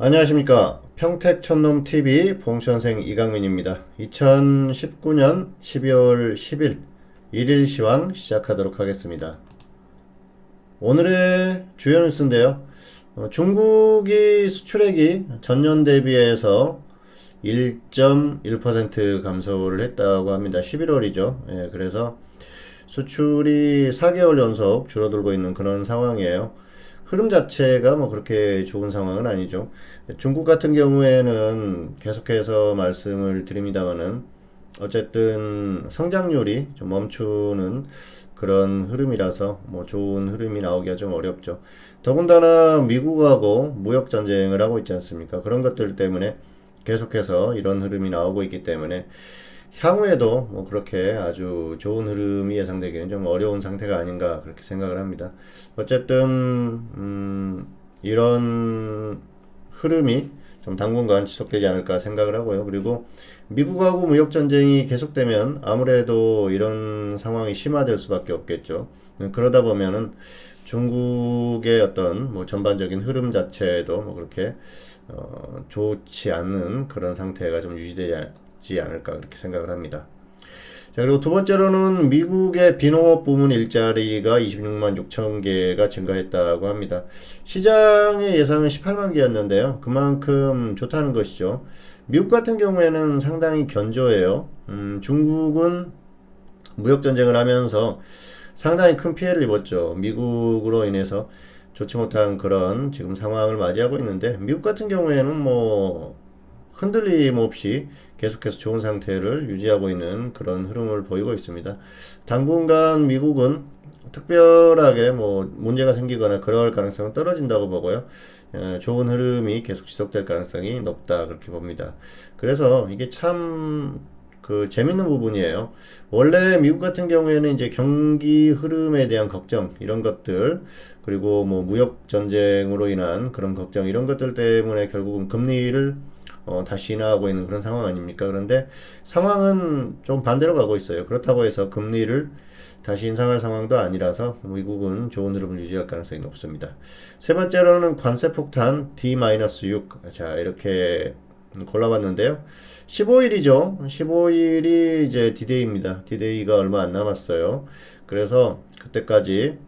안녕하십니까. 평택촌놈TV 봉선생 이강민입니다. 2019년 12월 10일 일일 시황 시작하도록 하겠습니다. 오늘의 주요 뉴스인데요. 중국이 수출액이 전년 대비해서 1.1% 감소를 했다고 합니다. 11월이죠. 예, 그래서 수출이 4개월 연속 줄어들고 있는 그런 상황이에요. 흐름 자체가 뭐 그렇게 좋은 상황은 아니죠. 중국 같은 경우에는 계속해서 말씀을 드립니다만은 어쨌든 성장률이 좀 멈추는 그런 흐름이라서 뭐 좋은 흐름이 나오기가 좀 어렵죠. 더군다나 미국하고 무역 전쟁을 하고 있지 않습니까? 그런 것들 때문에 계속해서 이런 흐름이 나오고 있기 때문에 향후에도 뭐 그렇게 아주 좋은 흐름이 예상되기는 좀 어려운 상태가 아닌가 그렇게 생각을 합니다. 어쨌든 이런 흐름이 좀 당분간 지속되지 않을까 생각을 하고요. 그리고 미국하고 무역 전쟁이 계속되면 아무래도 이런 상황이 심화될 수밖에 없겠죠. 그러다 보면은 중국의 어떤 뭐 전반적인 흐름 자체도 뭐 그렇게 좋지 않은 그런 상태가 좀 유지되지 않을까 그렇게 생각을 합니다. 자, 그리고 두 번째로는 미국의 비농업 부문 일자리가 26만 6천 개가 증가했다고 합니다. 시장의 예상은 18만 개였는데요. 그만큼 좋다는 것이죠. 미국 같은 경우에는 상당히 견조해요. 중국은 무역 전쟁을 하면서 상당히 큰 피해를 입었죠. 미국으로 인해서 좋지 못한 그런 지금 상황을 맞이하고 있는데 미국 같은 경우에는 뭐 흔들림 없이 계속해서 좋은 상태를 유지하고 있는 그런 흐름을 보이고 있습니다. 당분간 미국은 특별하게 뭐 문제가 생기거나 그럴 가능성은 떨어진다고 보고요. 좋은 흐름이 계속 지속될 가능성이 높다 그렇게 봅니다. 그래서 이게 참 그 재밌는 부분이에요. 원래 미국 같은 경우에는 이제 경기 흐름에 대한 걱정 이런 것들 그리고 뭐 무역 전쟁으로 인한 그런 걱정 이런 것들 때문에 결국은 금리를 다시 인하하고 있는 그런 상황 아닙니까? 그런데 상황은 좀 반대로 가고 있어요. 그렇다고 해서 금리를 다시 인상할 상황도 아니라서 미국은 좋은 흐름을 유지할 가능성이 높습니다. 세 번째로는 관세 폭탄 D-6. 자, 이렇게 골라봤는데요. 15일이죠. 15일이 이제 디데이입니다. 디데이가 얼마 안 남았어요. 그래서 그때까지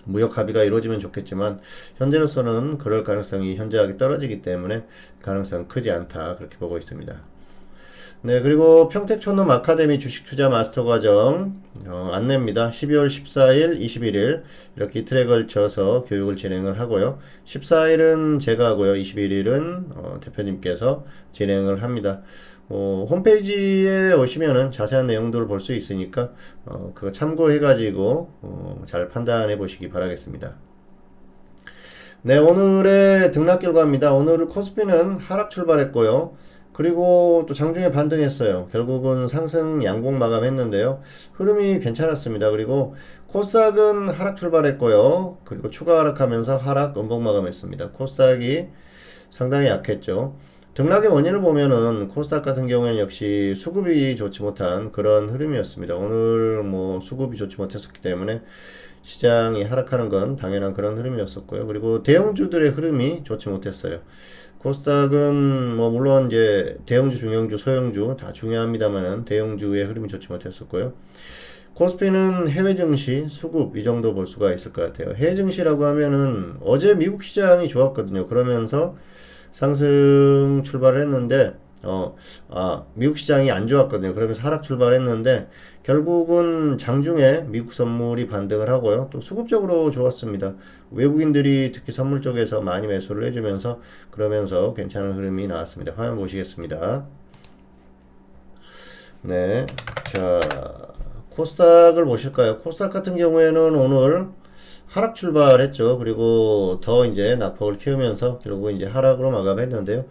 무역 합의가 이루어지면 좋겠지만 현재로서는 그럴 가능성이 현저하게 떨어지기 때문에 가능성은 크지 않다 그렇게 보고 있습니다. 네, 그리고 평택촌놈 아카데미 주식투자 마스터 과정 안내입니다. 12월 14일, 21일 이렇게 이틀에 걸쳐서 교육을 진행을 하고요. 14일은 제가 하고요. 21일은 대표님께서 진행을 합니다. 홈페이지에 오시면은 자세한 내용들을 볼 수 있으니까 그거 참고해가지고 잘 판단해 보시기 바라겠습니다. 네, 오늘의 등락 결과입니다. 오늘 코스피는 하락 출발했고요. 그리고 또 장중에 반등했어요. 결국은 상승 양봉 마감했는데요. 흐름이 괜찮았습니다. 그리고 코스닥은 하락 출발했고요. 그리고 추가 하락하면서 하락 음봉 마감했습니다. 코스닥이 상당히 약했죠. 등락의 원인을 보면은 코스닥 같은 경우에는 역시 수급이 좋지 못한 그런 흐름이었습니다. 오늘 뭐 수급이 좋지 못했었기 때문에 시장이 하락하는 건 당연한 그런 흐름이었었고요. 그리고 대형주들의 흐름이 좋지 못했어요. 코스닥은 뭐 물론 이제 대형주, 중형주, 소형주 다 중요합니다만은 대형주의 흐름이 좋지 못했었고요. 코스피는 해외 증시, 수급 이 정도 볼 수가 있을 것 같아요. 해외 증시라고 하면은 어제 미국 시장이 좋았거든요. 그러면서 상승 출발을 했는데 미국 시장이 안 좋았거든요. 그러면서 하락 출발했는데 결국은 장중에 미국 선물이 반등을 하고요. 또 수급적으로 좋았습니다. 외국인들이 특히 선물 쪽에서 많이 매수를 해주면서 그러면서 괜찮은 흐름이 나왔습니다. 화면 보시겠습니다. 네, 자 코스닥을 보실까요? 코스닥 같은 경우에는 오늘 하락 출발했죠. 그리고 더 이제 낙폭을 키우면서 결국 이제 하락으로 마감했는데요.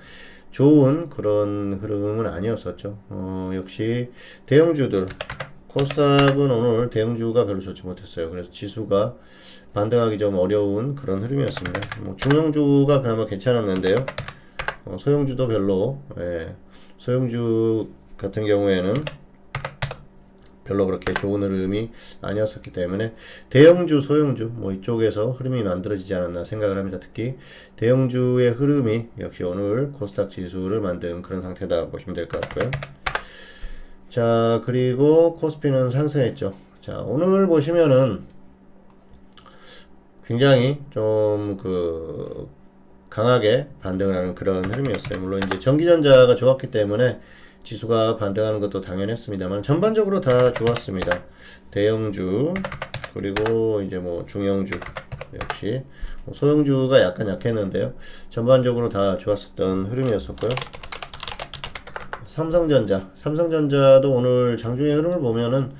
좋은 그런 흐름은 아니었었죠. 역시 대형주들 코스닥은 오늘 대형주가 별로 좋지 못했어요. 그래서 지수가 반등하기 좀 어려운 그런 흐름이었습니다. 뭐 중형주가 그나마 괜찮았는데요. 소형주도 별로 소형주 같은 경우에는 별로 그렇게 좋은 흐름이 아니었었기 때문에 대형주, 소형주 뭐 이쪽에서 흐름이 만들어지지 않았나 생각을 합니다. 특히 대형주의 흐름이 역시 오늘 코스닥 지수를 만든 그런 상태다 보시면 될 것 같고요. 자, 그리고 코스피는 상승했죠. 자, 오늘 보시면은 굉장히 좀 강하게 반등을 하는 그런 흐름이었어요. 물론 이제 전기전자가 좋았기 때문에 지수가 반등하는 것도 당연했습니다만 전반적으로 다 좋았습니다. 대형주 그리고 이제 뭐 중형주 역시 뭐 소형주가 약간 약했는데요. 전반적으로 다 좋았었던 흐름이었었고요. 삼성전자도 오늘 장중의 흐름을 보면은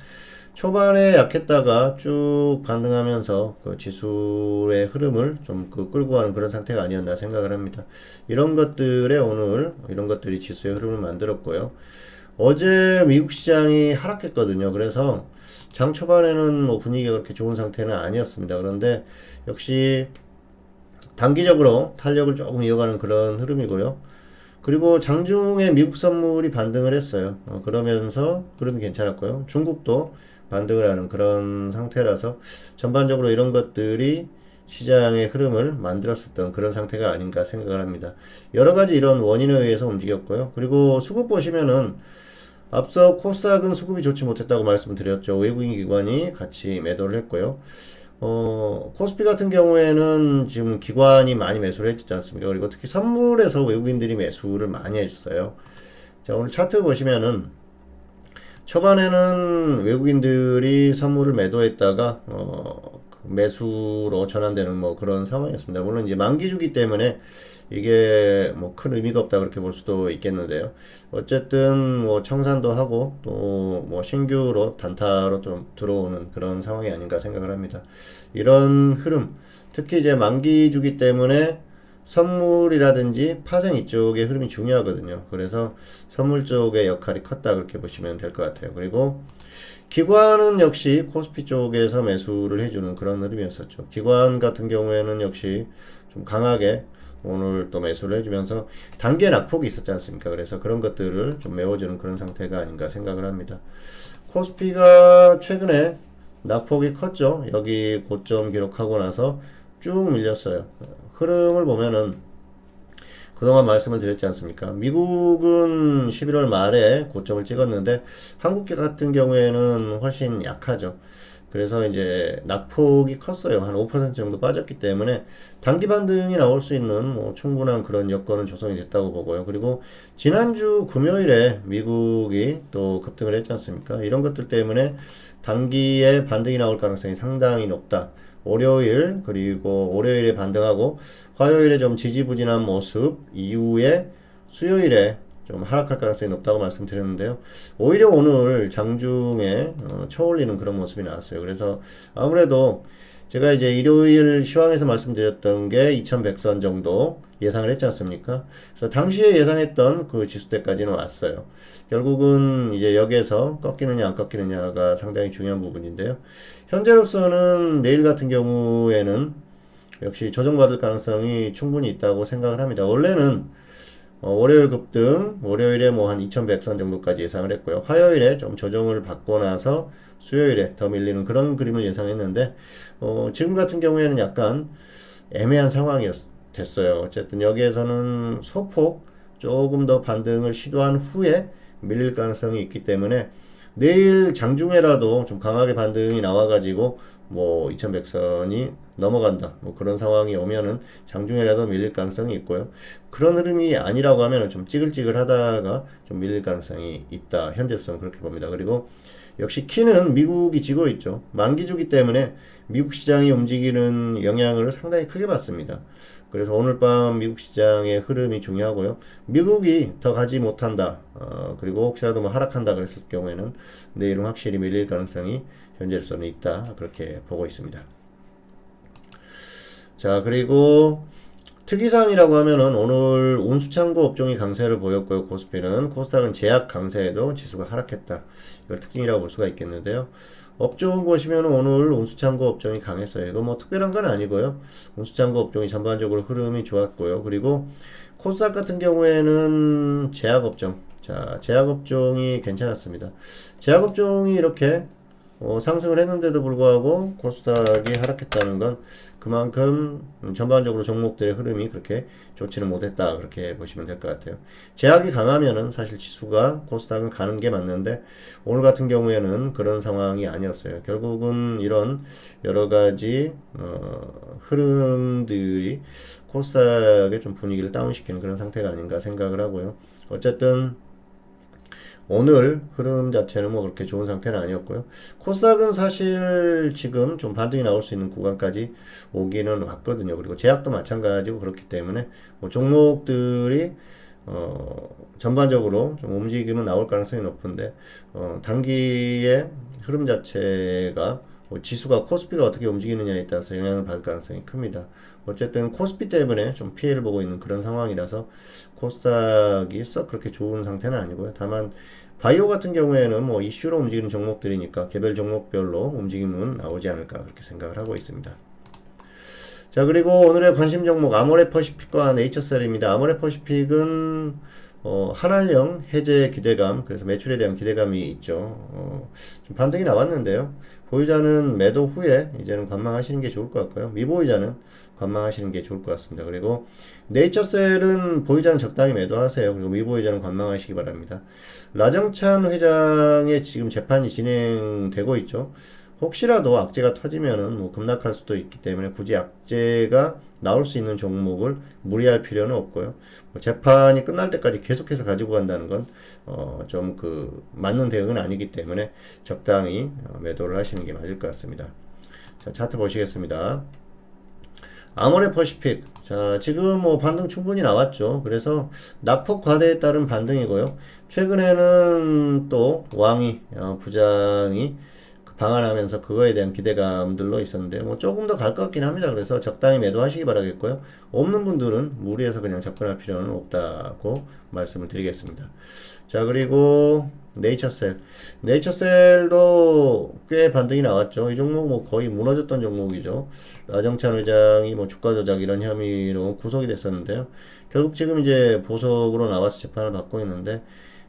초반에 약했다가 쭉 반등하면서 그 지수의 흐름을 좀 끌고 가는 그런 상태가 아니었나 생각을 합니다. 이런 것들이 지수의 흐름을 만들었고요. 어제 미국 시장이 하락했거든요. 그래서 장 초반에는 뭐 분위기가 그렇게 좋은 상태는 아니었습니다. 그런데 역시 단기적으로 탄력을 조금 이어가는 그런 흐름이고요. 그리고 장중에 미국 선물이 반등을 했어요. 그러면서 흐름이 괜찮았고요. 중국도 반등을 하는 그런 상태라서 전반적으로 이런 것들이 시장의 흐름을 만들었었던 그런 상태가 아닌가 생각을 합니다. 여러 가지 이런 원인에 의해서 움직였고요. 그리고 수급 보시면은 앞서 코스닥은 수급이 좋지 못했다고 말씀드렸죠. 외국인 기관이 같이 매도를 했고요. 코스피 같은 경우에는 지금 기관이 많이 매수를 했지 않습니까? 그리고 특히 선물에서 외국인들이 매수를 많이 했어요. 자, 오늘 차트 보시면은 초반에는 외국인들이 선물을 매도했다가 매수로 전환되는 뭐 그런 상황이었습니다. 물론 이제 만기주기 때문에 이게 뭐 큰 의미가 없다 그렇게 볼 수도 있겠는데요. 어쨌든 뭐 청산도 하고 또 뭐 신규로 단타로 좀 들어오는 그런 상황이 아닌가 생각을 합니다. 이런 흐름, 특히 이제 만기주기 때문에 선물이라든지 파생 이쪽의 흐름이 중요하거든요. 그래서 선물 쪽의 역할이 컸다 그렇게 보시면 될 것 같아요. 그리고 기관은 역시 코스피 쪽에서 매수를 해주는 그런 흐름이었었죠. 기관 같은 경우에는 역시 좀 강하게 오늘 또 매수를 해주면서 단계 낙폭이 있었지 않습니까? 그래서 그런 것들을 좀 메워주는 그런 상태가 아닌가 생각을 합니다. 코스피가 최근에 낙폭이 컸죠. 여기 고점 기록하고 나서 쭉 밀렸어요. 흐름을 보면은 그동안 말씀을 드렸지 않습니까? 미국은 11월 말에 고점을 찍었는데 한국 같은 경우에는 훨씬 약하죠. 그래서 이제 낙폭이 컸어요. 한 5% 정도 빠졌기 때문에 단기 반등이 나올 수 있는 뭐 충분한 그런 여건은 조성이 됐다고 보고요. 그리고 지난주 금요일에 미국이 또 급등을 했지 않습니까? 이런 것들 때문에 단기에 반등이 나올 가능성이 상당히 높다. 그리고 월요일에 반등하고 화요일에 좀 지지부진한 모습 이후에 수요일에 좀 하락할 가능성이 높다고 말씀드렸는데요. 오히려 오늘 장중에 쳐올리는 그런 모습이 나왔어요. 그래서 아무래도 제가 이제 일요일 시황에서 말씀드렸던 게 2100선 정도 예상을 했지 않습니까? 그래서 당시에 예상했던 그 지수대까지는 왔어요. 결국은 이제 여기에서 꺾이느냐 안 꺾이느냐가 상당히 중요한 부분인데요. 현재로서는 내일 같은 경우에는 역시 조정받을 가능성이 충분히 있다고 생각을 합니다. 원래는 월요일 급등, 월요일에 뭐 한 2100선 정도까지 예상을 했고요. 화요일에 좀 조정을 받고 나서 수요일에 더 밀리는 그런 그림을 예상했는데, 지금 같은 경우에는 약간 애매한 상황이 됐어요. 어쨌든 여기에서는 소폭 조금 더 반등을 시도한 후에 밀릴 가능성이 있기 때문에 내일 장중에라도 좀 강하게 반등이 나와가지고 뭐 2100선이 넘어간다 뭐 그런 상황이 오면은 장중에라도 밀릴 가능성이 있고요. 그런 흐름이 아니라고 하면은 좀 찌글찌글 하다가 좀 밀릴 가능성이 있다. 현재로서는 그렇게 봅니다. 그리고 역시 키는 미국이 지고 있죠. 만기주기 때문에 미국 시장이 움직이는 영향을 상당히 크게 받습니다. 그래서 오늘 밤 미국 시장의 흐름이 중요하고요. 미국이 더 가지 못한다. 그리고 혹시라도 뭐 하락한다 그랬을 경우에는 내일은 확실히 밀릴 가능성이 현재로서는 있다. 그렇게 보고 있습니다. 자, 그리고 특이사항이라고 하면은 오늘 운수창고 업종이 강세를 보였고요. 코스피는 코스닥은 제약 강세에도 지수가 하락했다. 이걸 특징이라고 볼 수가 있겠는데요. 업종 보시면 오늘 운수창고 업종이 강했어요. 이거 뭐 특별한 건 아니고요. 운수창고 업종이 전반적으로 흐름이 좋았고요. 그리고 코스닥 같은 경우에는 제약 자, 제약업종이 괜찮았습니다. 제약업종이 이렇게 상승을 했는데도 불구하고 코스닥이 하락했다는 건 그만큼 전반적으로 종목들의 흐름이 그렇게 좋지는 못했다, 그렇게 보시면 될 것 같아요. 제약이 강하면은 사실 지수가 코스닥은 가는 게 맞는데 오늘 같은 경우에는 그런 상황이 아니었어요. 결국은 이런 여러 가지 흐름들이 코스닥의 좀 분위기를 다운시키는 그런 상태가 아닌가 생각을 하고요. 어쨌든 오늘 흐름 자체는 뭐 그렇게 좋은 상태는 아니었고요. 코스닥은 사실 지금 좀 반등이 나올 수 있는 구간까지 오기는 왔거든요. 그리고 제약도 마찬가지고 그렇기 때문에 뭐 종목들이 전반적으로 좀 움직임은 나올 가능성이 높은데 단기의 흐름 자체가 지수가 코스피가 어떻게 움직이느냐에 따라서 영향을 받을 가능성이 큽니다. 어쨌든 코스피 때문에 좀 피해를 보고 있는 그런 상황이라서 코스닥이 썩 그렇게 좋은 상태는 아니고요. 다만 바이오 같은 경우에는 뭐 이슈로 움직이는 종목들이니까 개별 종목별로 움직임은 나오지 않을까 그렇게 생각을 하고 있습니다. 자, 그리고 오늘의 관심 종목 아모레퍼시픽과 네이처셀입니다. 아모레퍼시픽은 한알령 해제 기대감, 그래서 매출에 대한 기대감이 있죠. 좀 반등이 나왔는데요. 보유자는 매도 후에 이제는 관망하시는 게 좋을 것 같고요. 미보유자는 관망하시는 게 좋을 것 같습니다. 그리고 네이처셀은 보유자는 적당히 매도하세요. 그리고 미보유자는 관망하시기 바랍니다. 라정찬 회장의 지금 재판이 진행되고 있죠. 혹시라도 악재가 터지면은 뭐 급락할 수도 있기 때문에 굳이 악재가 나올 수 있는 종목을 무리할 필요는 없고요. 뭐 재판이 끝날 때까지 계속해서 가지고 간다는 건 좀 그 맞는 대응은 아니기 때문에 적당히 매도를 하시는 게 맞을 것 같습니다. 자, 차트 보시겠습니다. 아모레퍼시픽. 자, 지금 뭐 반등 충분히 나왔죠. 그래서 낙폭 과대에 따른 반등이고요. 최근에는 또 왕이 부장이 방한하면서 그거에 대한 기대감들로 있었는데 뭐 조금 더 갈 것 같긴 합니다. 그래서 적당히 매도하시기 바라겠고요. 없는 분들은 무리해서 그냥 접근할 필요는 없다고 말씀을 드리겠습니다. 자, 그리고 네이처셀. 네이처셀도 꽤 반등이 나왔죠. 이 종목 뭐 거의 무너졌던 종목이죠. 라정찬 회장이 뭐 주가 조작 이런 혐의로 구속이 됐었는데요. 결국 지금 이제 보석으로 나와서 재판을 받고 있는데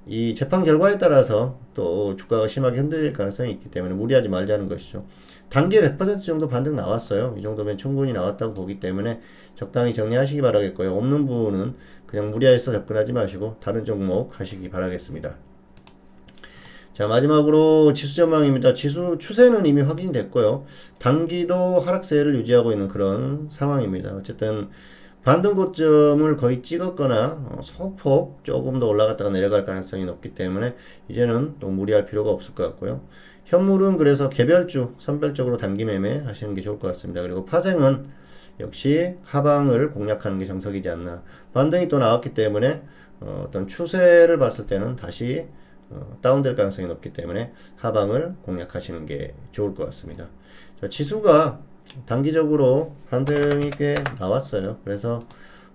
이 재판 결과에 따라서 또 주가가 심하게 흔들릴 가능성이 있기 때문에 무리하지 말자는 것이죠. 단기에 100% 정도 반등 나왔어요. 이 정도면 충분히 나왔다고 보기 때문에 적당히 정리하시기 바라겠고요. 없는 부분은 그냥 무리해서 접근하지 마시고 다른 종목 하시기 바라겠습니다. 자, 마지막으로 지수 전망입니다. 지수 추세는 이미 확인됐고요. 단기도 하락세를 유지하고 있는 그런 상황입니다. 어쨌든 반등 고점을 거의 찍었거나 소폭 조금 더 올라갔다가 내려갈 가능성이 높기 때문에 이제는 또 무리할 필요가 없을 것 같고요. 현물은 그래서 개별주 선별적으로 단기 매매 하시는 게 좋을 것 같습니다. 그리고 파생은 역시 하방을 공략하는 게 정석이지 않나. 반등이 또 나왔기 때문에 어떤 추세를 봤을 때는 다시 다운될 가능성이 높기 때문에 하방을 공략하시는 게 좋을 것 같습니다. 자, 지수가 단기적으로 반등이 꽤 나왔어요. 그래서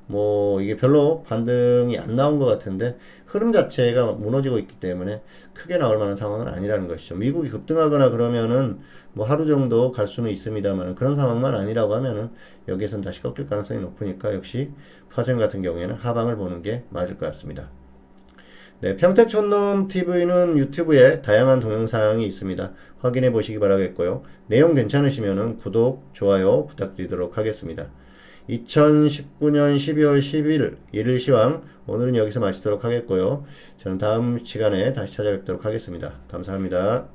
뭐 이게 별로 반등이 안 나온 것 같은데 흐름 자체가 무너지고 있기 때문에 크게 나올 만한 상황은 아니라는 것이죠. 미국이 급등하거나 그러면은 뭐 하루 정도 갈 수는 있습니다만 그런 상황만 아니라고 하면은 여기에선 다시 꺾일 가능성이 높으니까 역시 파생 같은 경우에는 하방을 보는 게 맞을 것 같습니다. 네, 평택촌놈 TV는 유튜브에 다양한 동영상이 있습니다. 확인해 보시기 바라겠고요. 내용 괜찮으시면 구독, 좋아요 부탁드리도록 하겠습니다. 2019년 12월 10일 일일 시황 오늘은 여기서 마치도록 하겠고요. 저는 다음 시간에 다시 찾아뵙도록 하겠습니다. 감사합니다.